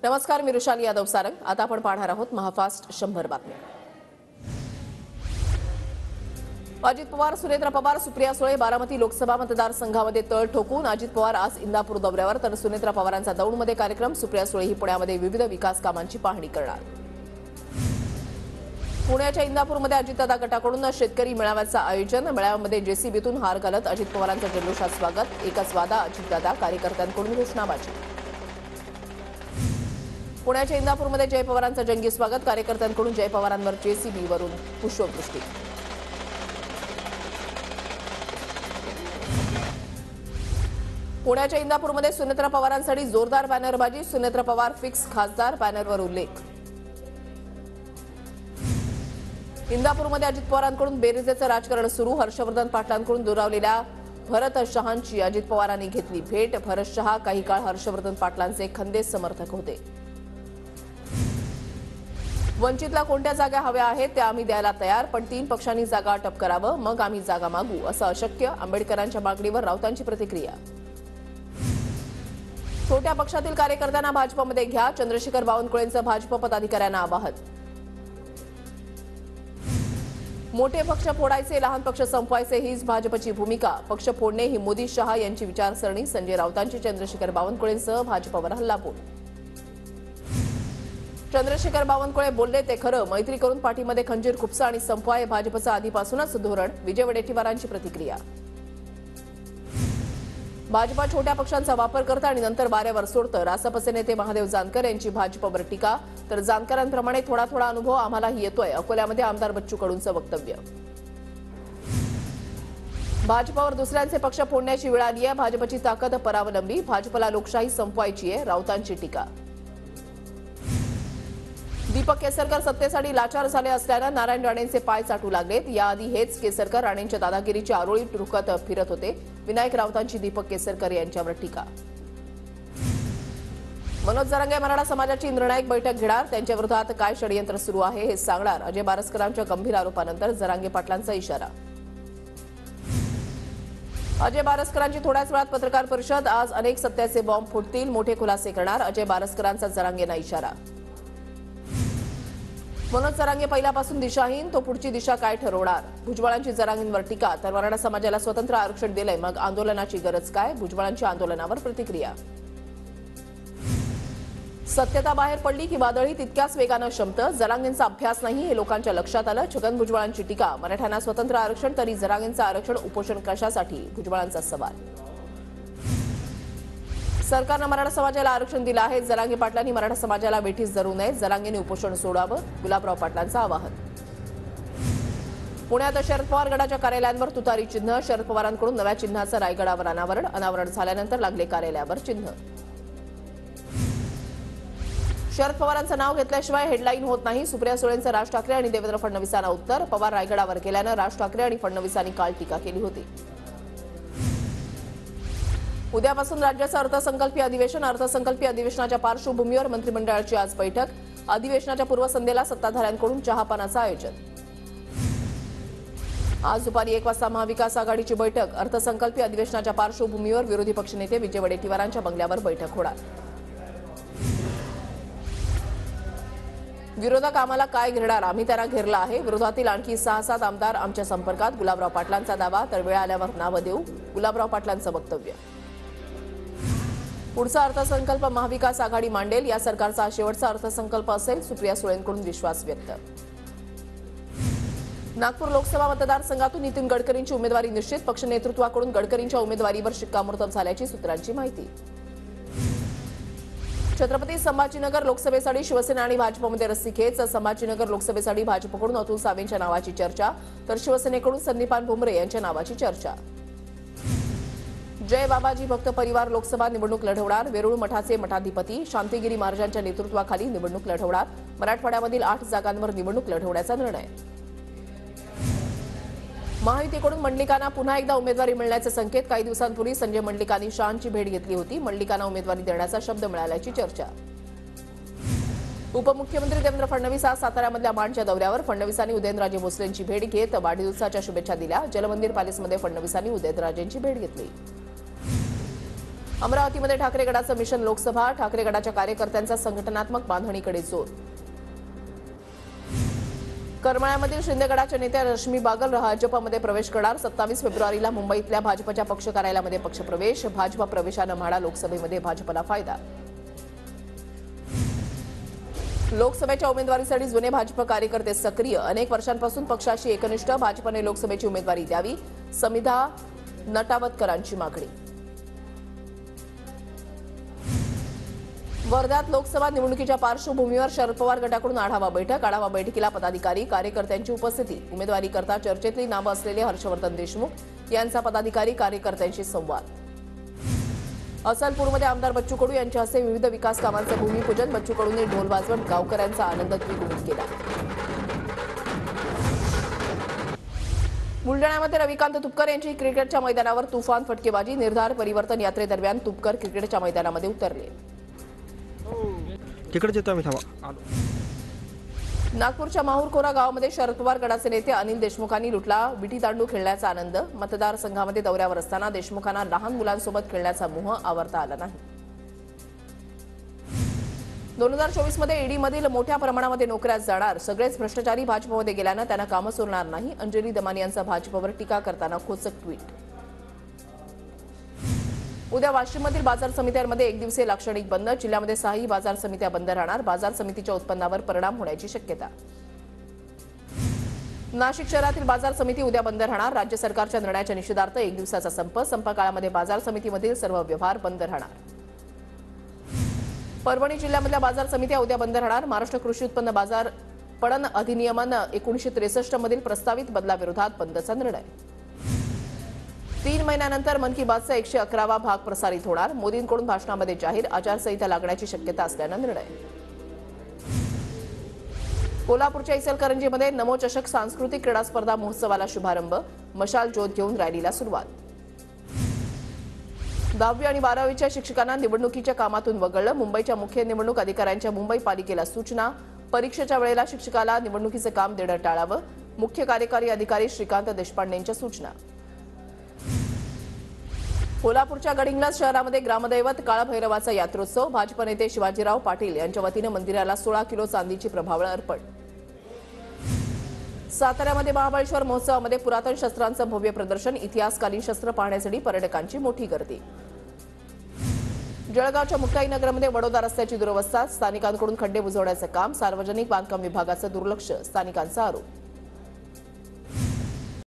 नमस्कार, मी रुशाली यादव सारंग। आता आपण पाहणार आहोत महाफास्ट 100 बातम्या। अजित पवार, सुनेत्रा पवार, सुप्रिया सुळे बारामती लोकसभा मतदारसंघामध्ये तळ ठोकून अजित पवार आज इंदापूर दौऱ्यावर, तर सुनेत्रा पवारांचा दौंडमध्ये कार्यक्रम। सुप्रिया सुळे ही पुण्यामध्ये विविध विकास कामांची पाहणी करणार। पुण्याच्या इंदापूरमध्ये अजितदादा गटाकडून शेतकरी मेळाव्याचं आयोजन। मेळाव्यामध्ये जेसीबीतून हार घालत अजित पवारांचं जल्लोषात स्वागत। एकच वादा अजितदादा, कार्यकर्त्यांकडून घोषणाबाजी। पुण्याच्या इंदापूरमध्ये जय पवारांचं जंगी स्वागत, कार्यकर्त्यांकडून जय पवारांवर जेसीबीवरून पुष्पवृष्टी। पुण्याच्या इंदापूरमध्ये सुनेत्रा पवारांसाठी जोरदार बॅनरबाजी। सुनेत्रा पवार फिक्स खासदार, बॅनरवर उल्लेख। इंदापूरमध्ये अजित पवारांकडून बेरजेचं राजकारण सुरू। हर्षवर्धन पाटलांकडून दुरावलेल्या भरत शहांची अजित पवारांनी घेतली भेट। भरत शहा काही काळ हर्षवर्धन पाटलांचे खंदे समर्थक होते। वंचितला कोणत्या जागा हव्या आहेत त्या आम्ही द्यायला तयार, पण 3 पक्षांनी जागा अटप करावं, मग आम्ही जागा मागू, असं अशक्य। आंबेडकरांच्या मागणीवर राऊतांची प्रतिक्रिया। छोट्या पक्षातील कार्यकर्त्यांना भाजपमध्ये घ्या, चंद्रशेखर बावनकुळेंचं भाजप पदाधिकाऱ्यांना आवाहन। मोठे पक्ष फोडायचे, लहान पक्ष संपवायचे हीच भाजपची भूमिका। पक्ष फोडणे ही मोदी शहा यांची विचारसरणी। संजय राऊतांची चंद्रशेखर बावनकुळेंसह भाजपवर हल्लाबोल। चंद्रशेखर बावनकुळे बोलले ते खरं, मैत्री करून पाठीमध्ये खंजीर खुपसा आणि संपवा हे भाजपचं आधीपासूनच धोरण। विजय वडेट्टीवारांची प्रतिक्रिया। भाजपा छोट्या पक्षांचा वापर करतं आणि नंतर वाऱ्यावर सोडतं। रासपचे नेते महादेव जानकर यांची भाजपवर टीका, तर जानकरांप्रमाणे थोडा थोडा अनुभव आम्हालाही येतोय, अकोल्यामध्ये आमदार बच्चू कडूंचं वक्तव्य। भाजपवर दुसऱ्यांचे पक्ष फोडण्याची वेळ आली आहे, भाजपची ताकद परावलंबी। भाजपला लोकशाही संपवायची आहे, राऊतांची टीका। दीपक केसरकर सत्तेसाठी लाचार झाले असल्यानं नारायण राणेंचे पाय चाटू लागलेत। याआधी हेच केसरकर राणेंच्या दादागिरीची आरोळी टुरकत फिरत होते। विनायक राऊतांची दीपक केसरकर यांच्यावर टीका। मनोज जरांगे मराठा समाजाची निर्णायक बैठक घेणार, त्यांच्या विरोधात काय षडयंत्र सुरू आहे हे सांगणार। अजय बारस्करांच्या गंभीर आरोपानंतर जरांगे पाटलांचा इशारा। अजय बारस्करांची थोड्याच वेळात पत्रकार परिषद। आज अनेक सत्याचे बॉम्ब फुटतील, मोठे खुलासे करणार अजय बारस्करांचा जरांगेंना इशारा। मनोज जरांगे पहिल्यापासून दिशाहीन, तो पुढची दिशा काय ठरवणार। भुजबळांची जरांगेंवर टीका, तर मराठा समाजाला स्वतंत्र आरक्षण दिलंय, मग आंदोलनाची गरज काय। भुजबळांच्या आंदोलनावर प्रतिक्रिया। सत्यता बाहेर पडली की वादळी तितक्याच वेगानं शमतं, जरांगेंचा अभ्यास नाही हे लोकांच्या लक्षात आलं। छगन भुजबळांची टीका, मराठ्यांना स्वतंत्र आरक्षण तरी जरांगेंचं आरक्षण उपोषण कशासाठी, भुजबळांचा सवाल। सरकारनं मराठा समाजाला आरक्षण दिलं आहे, जरांगे पाटलांनी मराठा समाजाला वेठीस धरू नये, जरांगेंनी उपोषण सोडावं, गुलाबराव पाटलांचं आवाहन। पुण्यात शरद पवार गटाच्या कार्यालयांवर तुतारी चिन्ह, शरद पवारांकडून नव्या चिन्हाचं रायगडावर अनावरण झाल्यानंतर लागले कार्यालयावर चिन्ह। शरद पवारांचं नाव घेतल्याशिवाय हेडलाईन होत नाही, सुप्रिया सुळेंचं राज ठाकरे आणि देवेंद्र फडणवीसांना उत्तर। पवार रायगडावर गेल्यानं राज ठाकरे आणि फडणवीसांनी काल टीका केली होती। उद्यापासून राज्याचं अर्थसंकल्पीय अधिवेशन, अर्थसंकल्पीय अधिवेशनाच्या पार्श्वभूमीवर मंत्रिमंडळाची आज बैठक। अधिवेशनाच्या पूर्वसंध्येला सत्ताधाऱ्यांकडून चहापानाचं आयोजन। आज दुपारी 1 वाजता महाविकास आघाडीची बैठक। अर्थसंकल्पीय अधिवेशनाच्या पार्श्वभूमीवर विरोधी पक्षनेते विजय वडेट्टीवारांच्या बंगल्यावर बैठक होणार। विरोधक आम्हाला काय घेरणार, आम्ही त्यांना घेरला आहे। विरोधातील आणखी 6-7 आमदार आमच्या संपर्कात, गुलाबराव पाटलांचा दावा, तर वेळ आल्यावर नावं देऊ, गुलाबराव पाटलांचं वक्तव्य। पुढचा अर्थसंकल्प महाविकास आघाडी मांडेल, या सरकारचा शेवटचा अर्थसंकल्प असेल, सुप्रिया सुळेंकडून विश्वास व्यक्त। नागपूर लोकसभा मतदारसंघातून नितीन गडकरींची उमेदवारी निश्चित, पक्ष नेतृत्वाकडून गडकरींच्या उमेदवारीवर शिक्कामोर्तब झाल्याची सूत्रांची माहिती। छत्रपती संभाजीनगर लोकसभेसाठी शिवसेना आणि भाजपमध्ये रस्सीखेच, संभाजीनगर लोकसभेसाठी भाजपकडून अतुल सावेंच्या नावाची चर्चा, तर शिवसेनेकडून संदीपान भुमरे यांच्या नावाची चर्चा। जय बाबाजी भक्त परिवार लोकसभा निवडणूक लढवणार, वेरूळ मठाचे मठाधिपती शांतिगिरी महाराजांच्या नेतृत्वाखाली निवडणूक लढवणार, मराठवाड्यामधील 8 जागांवर निवडणूक लढवण्याचा निर्णय। महायुतीकडून मंडलिकांना पुन्हा एकदा उमेदवारी मिळण्याचे संकेत, काही दिवसांपूर्वी संजय मंडलिकांनी शहांची भेट घेतली होती, मंडलिकांना उमेदवारी देण्याचा शब्द मिळाल्याची चर्चा। उपमुख्यमंत्री देवेंद्र फडणवीस आज साताऱ्यामधल्या माणच्या दौऱ्यावर, फडणवीसांनी उदयनराजे भोसलेंची भेट घेत वाढदिवसाच्या शुभेच्छा दिल्या। जलमंदिर पॅलेसमध्ये फडणवीसांनी उदयनराजेंची भेट घेतली। अमरावतीमध्ये ठाकरे गटाचं मिशन लोकसभा, ठाकरे गटाच्या कार्यकर्त्यांचा संघटनात्मक बांधणीकडे जोर. करमाळ्यामधील शिंदे गटाच्या नेत्या रश्मी बागल भाजपमध्ये प्रवेश करणार. 27 फेब्रुवारीला मुंबईतल्या भाजपच्या पक्ष कार्यालयामध्ये पक्षप्रवेश. भाजपा प्रवेशानं म्हाडा लोकसभेमध्ये भाजपला फायदा. लोकसभेच्या उमेदवारीसाठी जुने भाजप कार्यकर्ते सक्रिय. अनेक वर्षांपासून पक्षाशी एकनिष्ठ. भाजपने लोकसभेची उमेदवारी द्यावी, समिधा नटावतकरांची मागणी. वर्ध्यात लोकसभा निवडणुकीच्या पार्श्वभूमीवर शरद पवार गटाकडून आढावा बैठकीला पदाधिकारी कार्यकर्त्यांची उपस्थिती. उमेदवारी करता चर्चेतली नावं असलेले हर्षवर्धन देशमुख यांचा पदाधिकारी कार्यकर्त्यांशी संवाद. अचलपूरमध्ये आमदार बच्चू कडू यांच्या हस्ते विविध विकास कामांचं भूमिपूजन. बच्चू कडूंनी ढोल वाजवत गावकऱ्यांचा आनंद द्विगुणित केला. बुलडाण्यामध्ये रविकांत तुपकर यांची क्रिकेटच्या मैदानावर तुफान फटकेबाजी. निर्धार परिवर्तन यात्रेदरम्यान तुपकर क्रिकेटच्या मैदानामध्ये उतरले. तिकडे येतो आम्ही, थांबा. नागपूरच्या माहूरखोरा गावामध्ये शरद पवार गटाचे नेते अनिल देशमुखांनी लुटला विटीदांडू खेळण्याचा आनंद. मतदारसंघामध्ये दौऱ्यावर असताना देशमुखांना लहान मुलांसोबत खेळण्याचा मोह आवरता आला नाही. 2024 मध्ये ईडीमधील मोठ्या प्रमाणामध्ये नोकऱ्या जाणार. सगळेच भ्रष्टाचारी भाजपमध्ये गेल्यानं त्यांना कामच उरणार नाही. अंजली दमानी यांचा भाजपवर टीका करताना खोचक ट्विट. उद्या वाशिममधील बाजार समित्यांमध्ये एक दिवसीय लाक्षणिक बंद. जिल्ह्यामध्ये 6ही बाजार समित्या बंद राहणार. बाजार समितीच्या उत्पन्नावर परिणाम होण्याची शक्यता. नाशिक शहरातील बाजार समिती उद्या बंद राहणार. राज्य सरकारच्या निर्णयाच्या निषेधार्थ एक दिवसाचा संप काळामध्ये बाजार समितीमधील सर्व व्यवहार बंद राहणार. परभणी जिल्ह्यामधल्या बाजार समित्या उद्या बंद राहणार. महाराष्ट्र कृषी उत्पन्न बाजार पणन अधिनियमन 1963 मधील प्रस्तावित बदलाविरोधात बंदचा निर्णय. 3 महिन्यानंतर मन की बातचा 111वा भाग प्रसारित होणार. मोदींकडून भाषणामध्ये जाहीर. आचारसंहिता लागण्याची शक्यता असल्यानं निर्णय. कोल्हापूरच्या इचलकरंजीमध्ये नमो चषक सांस्कृतिक क्रीडा स्पर्धा महोत्सवाला शुभारंभ. मशाल ज्योत घेऊन रॅलीला सुरुवात. 10वी आणि 12वीच्या शिक्षकांना निवडणुकीच्या कामातून वगळलं. मुंबईच्या मुख्य निवडणूक अधिकाऱ्यांच्या मुंबई पालिकेला सूचना. परीक्षेच्या वेळेला शिक्षकाला निवडणुकीचं काम देणं टाळावं. मुख्य कार्यकारी अधिकारी श्रीकांत देशपांडेंच्या सूचना. कोल्हापूरच्या गडिंग्लज शहरामध्ये ग्रामदैवत काळभैरवाचा यात्रोत्सव. भाजप नेते शिवाजीराव पाटील यांच्या वतीनं मंदिराला 16 किलो चांदीची प्रभावळ अर्पण. साताऱ्यामध्ये महाबळेश्वर महोत्सवामध्ये पुरातन शस्त्रांचं भव्य प्रदर्शन. इतिहासकालीन शस्त्र पाहण्यासाठी पर्यटकांची मोठी गर्दी. जळगावच्या मुक्ताईनगरमध्ये वडोदा रस्त्याची दुरवस्था. स्थानिकांकडून खड्डे बुजवण्याचं काम. सार्वजनिक बांधकाम विभागाचं दुर्लक्ष. स्थानिकांचा आरोप.